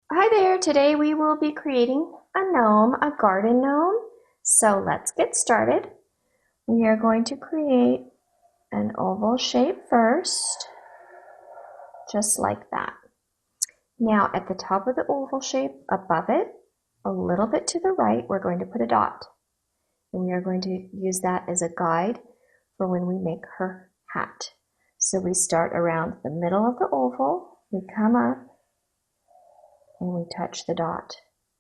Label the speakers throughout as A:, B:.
A: Hi there, today we will be creating a gnome, a garden gnome. So let's get started. We are going to create an oval shape first, just like that. Now at the top of the oval shape, above it, a little bit to the right, we're going to put a dot. And we are going to use that as a guide for when we make her hat. So we start around the middle of the oval, we come up, and we touch the dot.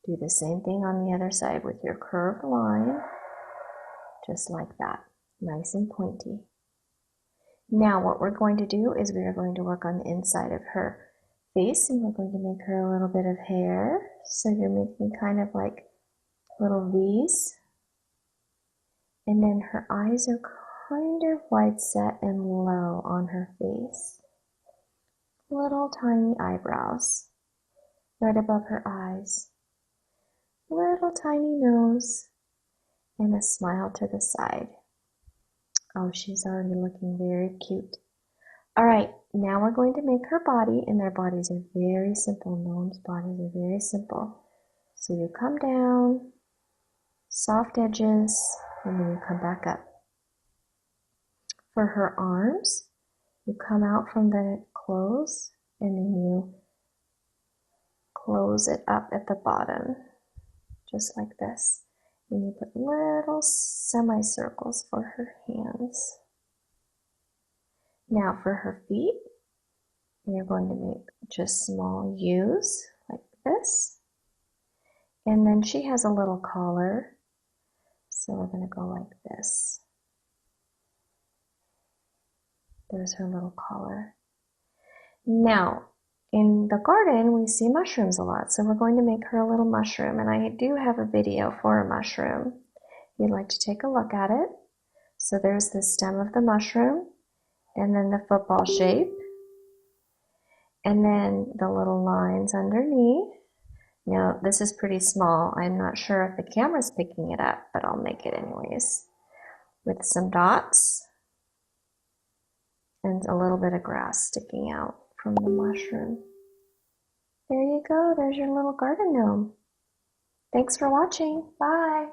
A: Do the same thing on the other side with your curved line, just like that, nice and pointy. Now what we're going to do is we are going to work on the inside of her face, and we're going to make her a little bit of hair. So you're making kind of like little V's. And then her eyes are kind of wide set and low on her face. Little tiny eyebrows right above her eyes. Little tiny nose and a smile to the side. Oh, she's already looking very cute. All right, now we're going to make her body, and their bodies are very simple. Gnomes' bodies are very simple. So you come down, soft edges, and then you come back up. For her arms, you come out from the close, and then you close it up at the bottom, just like this. And you put little semicircles for her hands. Now for her feet, you're going to make just small U's like this. And then she has a little collar, so we're going to go like this. There's her little collar. Now, in the garden, we see mushrooms a lot, so we're going to make her a little mushroom, and I do have a video for a mushroom. If you'd like to take a look at it. So there's the stem of the mushroom, and then the football shape, and then the little lines underneath. Now, this is pretty small. I'm not sure if the camera's picking it up, but I'll make it anyways. With some dots and a little bit of grass sticking out from the mushroom. There you go. There's your little garden gnome. Thanks for watching. Bye.